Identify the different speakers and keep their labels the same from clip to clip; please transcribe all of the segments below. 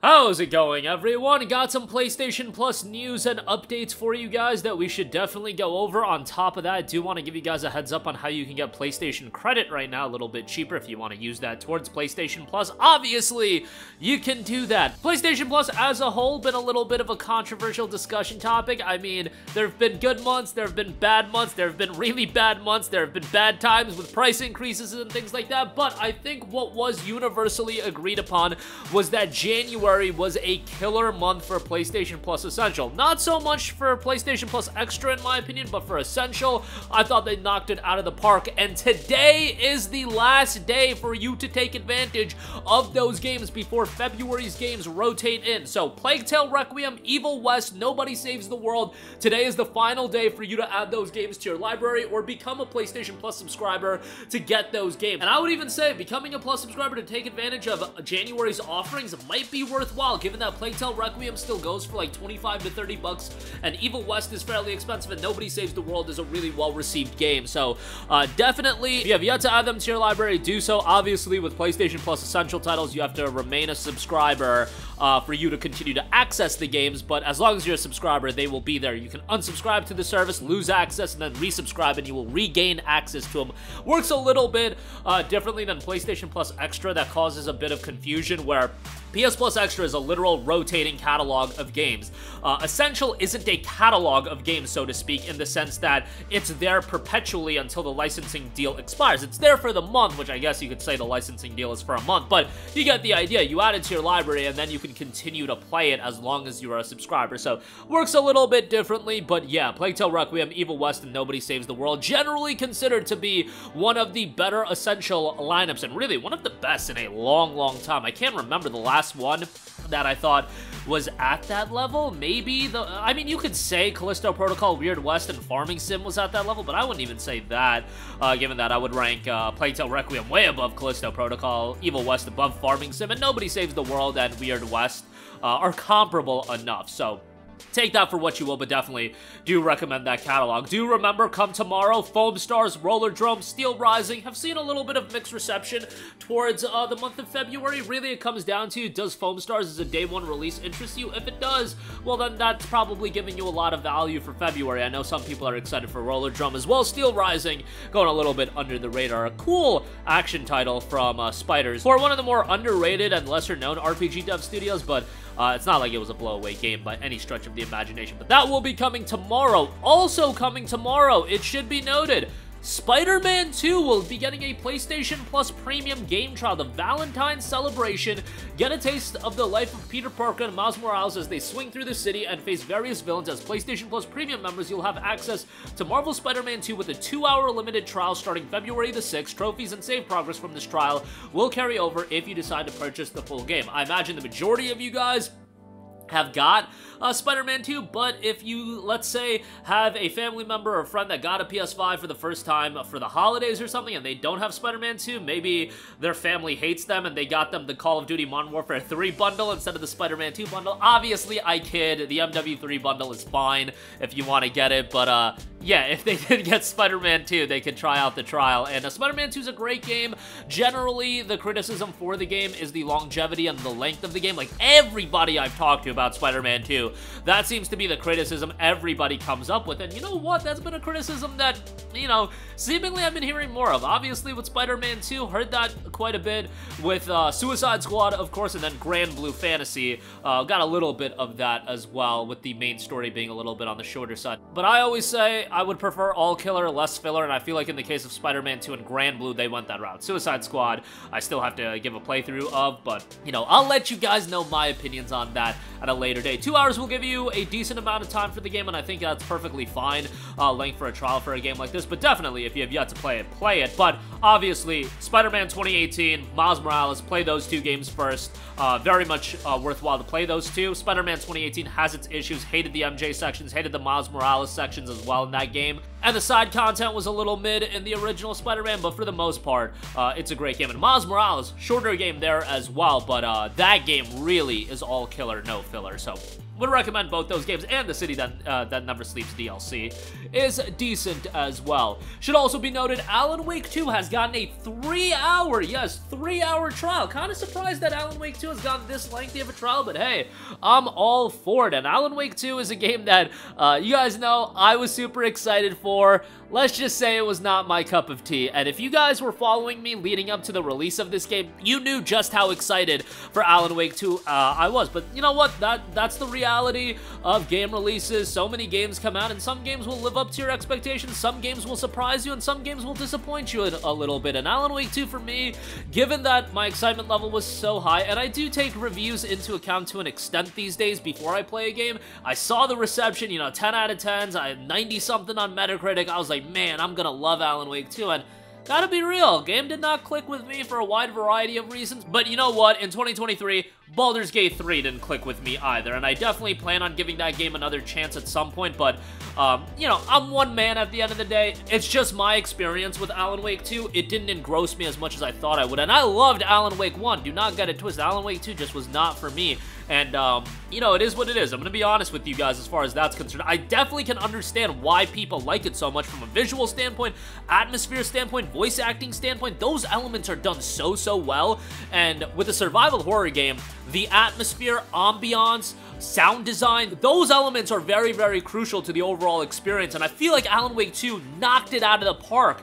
Speaker 1: How's it going, everyone? Got some PlayStation Plus news and updates for you guys that we should definitely go over. On top of that, I do want to give you guys a heads up on how you can get PlayStation credit right now a little bit cheaper if you want to use that towards PlayStation Plus. Obviously, you can do that. PlayStation Plus as a whole been a little bit of a controversial discussion topic. I mean, there have been good months, there have been bad months, there have been really bad months, there have been bad times with price increases and things like that, but I think what was universally agreed upon was that January was a killer month for PlayStation Plus Essential. Not so much for PlayStation Plus Extra in my opinion, but for Essential, I thought they knocked it out of the park, and today is the last day for you to take advantage of those games before February's games rotate in. So Plague Tale Requiem, Evil West, Nobody Saves the World, today is the final day for you to add those games to your library or become a PlayStation Plus subscriber to get those games. And I would even say becoming a Plus subscriber to take advantage of January's offerings might be worthwhile, given that Plague Tale Requiem still goes for like 25 to 30 bucks, and Evil West is fairly expensive, and Nobody Saves the World is a really well-received game. So definitely, if you have yet to add them to your library, do so. Obviously, with PlayStation Plus Essential titles, you have to remain a subscriber for you to continue to access the games, but as long as you're a subscriber, they will be there. You can unsubscribe to the service, lose access, and then resubscribe, and you will regain access to them. Works a little bit differently than PlayStation Plus Extra. That causes a bit of confusion, where PS Plus Extra is a literal rotating catalog of games. Essential isn't a catalog of games, so to speak, in the sense that it's there perpetually until the licensing deal expires. It's there for the month, which I guess you could say the licensing deal is for a month, but you get the idea. You add it to your library, and then you can continue to play it as long as you are a subscriber. So, works a little bit differently, but yeah, Plague Tale Requiem, Evil West, and Nobody Saves the World, generally considered to be one of the better Essential lineups, and really one of the best in a long, long time. I can't remember the last one that I thought was at that level. Maybe I mean, you could say Callisto Protocol, Weird West, and Farming Sim was at that level, but I wouldn't even say that, given that I would rank Plague Tale Requiem way above Callisto Protocol, Evil West above Farming Sim, and Nobody Saves the World and Weird West are comparable enough. So take that for what you will, but definitely do recommend that catalog. Do remember, come tomorrow, Foam Stars, Roller Drome, Steel Rising have seen a little bit of mixed reception towards the month of February. Really, it comes down to, does Foam Stars as a day one release interest you? If it does, well then that's probably giving you a lot of value for February. I know some people are excited for Roller Drome as well. Steel Rising going a little bit under the radar. A cool action title from Spiders, for one of the more underrated and lesser known RPG dev studios, but it's not like it was a blowaway game by any stretch of the imagination. But that will be coming tomorrow. Also coming tomorrow, it should be noted, Spider-Man 2 will be getting a PlayStation Plus Premium game trial, the Valentine's celebration. Get a taste of the life of Peter Parker and Miles Morales as they swing through the city and face various villains. As PlayStation Plus Premium members, you'll have access to Marvel Spider-Man 2 with a 2-hour limited trial starting February the 6th. Trophies and save progress from this trial will carry over if you decide to purchase the full game. I imagine the majority of you guys have got Spider-Man 2, but if you, let's say, have a family member or friend that got a PS5 for the first time for the holidays or something, and they don't have Spider-Man 2, maybe their family hates them and they got them the Call of Duty Modern Warfare 3 bundle instead of the Spider-Man 2 bundle. Obviously, I kid, the MW3 bundle is fine if you want to get it, but yeah, if they did get Spider-Man 2, they could try out the trial, and Spider-Man 2 is a great game. Generally, the criticism for the game is the longevity and the length of the game. Like, everybody I've talked to about Spider-Man 2, that seems to be the criticism everybody comes up with, and you know what? That's been a criticism that, you know, seemingly I've been hearing more of. Obviously, with Spider-Man 2, heard that quite a bit with Suicide Squad, of course, and then Grand Blue Fantasy. Got a little bit of that as well, with the main story being a little bit on the shorter side. But I always say I would prefer all killer, less filler, and I feel like in the case of Spider-Man 2 and Grand Blue, they went that route. Suicide Squad, I still have to give a playthrough of, but, you know, I'll let you guys know my opinions on that at a later date. 2 hours will give you a decent amount of time for the game, and I think that's perfectly fine length for a trial for a game like this, but definitely, if you have yet to play it, play it. But obviously, Spider-Man 2018, Miles Morales, play those two games first. Very much worthwhile to play those two. Spider-Man 2018 has its issues, hated the MJ sections, hated the Miles Morales sections as well in that game. And the side content was a little mid in the original Spider-Man, but for the most part, it's a great game. And Miles Morales, shorter game there as well, but that game really is all killer, no filler. So would recommend both those games, and the City That Never Sleeps DLC is decent as well. Should also be noted, Alan Wake 2 has gotten a 3-hour trial. Kind of surprised that Alan Wake 2 has gotten this lengthy of a trial, but hey, I'm all for it. And Alan Wake 2 is a game that you guys know I was super excited for. Let's just say it was not my cup of tea. And if you guys were following me leading up to the release of this game, you knew just how excited for Alan Wake 2 I was. But you know what? That's the reality of game releases. So many games come out, and some games will live up to your expectations, some games will surprise you, and some games will disappoint you a little bit. And Alan Wake 2 for me, given that my excitement level was so high, and I do take reviews into account to an extent these days before I play a game, I saw the reception, you know, 10 out of 10s, I had 90 something on Metacritic. I was like, man, I'm gonna love Alan Wake 2, and gotta be real, game did not click with me for a wide variety of reasons, but you know what, in 2023, Baldur's Gate 3 didn't click with me either, and I definitely plan on giving that game another chance at some point, but, you know, I'm one man at the end of the day. It's just my experience with Alan Wake 2. It didn't engross me as much as I thought I would, and I loved Alan Wake 1. Do not get it twisted. Alan Wake 2 just was not for me, and, you know, it is what it is. I'm gonna be honest with you guys as far as that's concerned. I definitely can understand why people like it so much from a visual standpoint, atmosphere standpoint, voice acting standpoint. Those elements are done so well, and with a survival horror game, the atmosphere, ambiance, sound design, those elements are very crucial to the overall experience, and I feel like Alan Wake 2 knocked it out of the park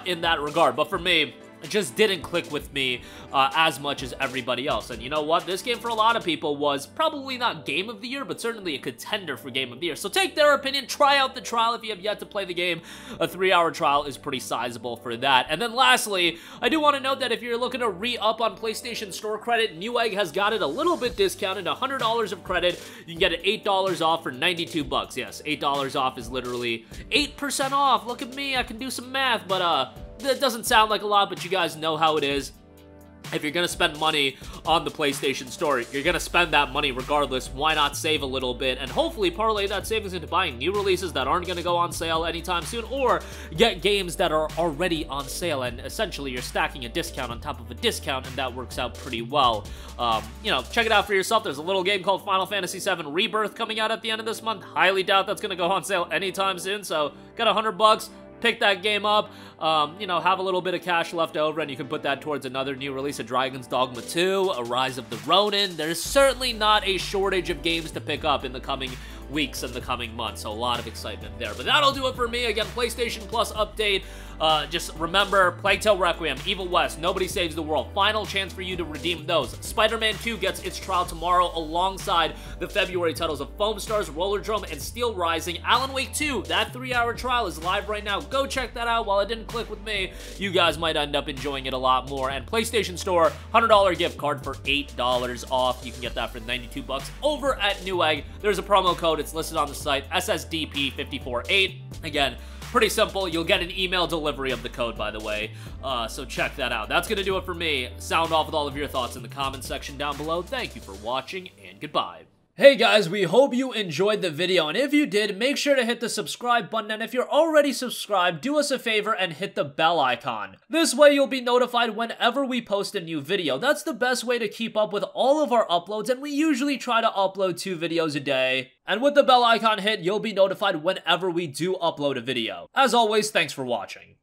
Speaker 1: in that regard. But for me, it just didn't click with me as much as everybody else. And you know what? This game for a lot of people was probably not Game of the Year, but certainly a contender for Game of the Year. So take their opinion, try out the trial if you have yet to play the game. A 3-hour trial is pretty sizable for that. And then lastly, I do want to note that if you're looking to re-up on PlayStation Store credit, Newegg has got it a little bit discounted, $100 of credit. You can get it $8 off for 92 bucks. Yes, $8 off is literally 8% off. Look at me, I can do some math, but that doesn't sound like a lot, but you guys know how it is. If you're gonna spend money on the PlayStation Store, you're gonna spend that money regardless. Why not save a little bit and hopefully parlay that savings into buying new releases that aren't gonna go on sale anytime soon, or get games that are already on sale, and essentially you're stacking a discount on top of a discount, and that works out pretty well. You know, check it out for yourself. There's a little game called Final Fantasy VII Rebirth coming out at the end of this month. Highly doubt that's gonna go on sale anytime soon, so got $100. Pick that game up, you know, have a little bit of cash left over, and you can put that towards another new release, a Dragon's Dogma 2, a Rise of the Ronin. There's certainly not a shortage of games to pick up in the coming weeks and the coming months, so a lot of excitement there. But that'll do it for me. Again, PlayStation Plus update. Just remember, Plague Tale Requiem, Evil West, Nobody Saves the World. Final chance for you to redeem those. Spider-Man 2 gets its trial tomorrow alongside the February titles of Foam Stars, Roller Drum, and Steel Rising. Alan Wake 2, that 3-hour trial is live right now. Go check that out. While it didn't click with me, you guys might end up enjoying it a lot more. And PlayStation Store, $100 gift card for $8 off. You can get that for 92 bucks over at Newegg. There's a promo code. It's listed on the site, SSDP548. Again, pretty simple. You'll get an email delivery of the code, by the way, so check that out. That's gonna do it for me. Sound off with all of your thoughts in the comment section down below. Thank you for watching, and goodbye. Hey guys, we hope you enjoyed the video, and if you did, make sure to hit the subscribe button, and if you're already subscribed, do us a favor and hit the bell icon. This way you'll be notified whenever we post a new video. That's the best way to keep up with all of our uploads, and we usually try to upload 2 videos a day. And with the bell icon hit, you'll be notified whenever we do upload a video. As always, thanks for watching.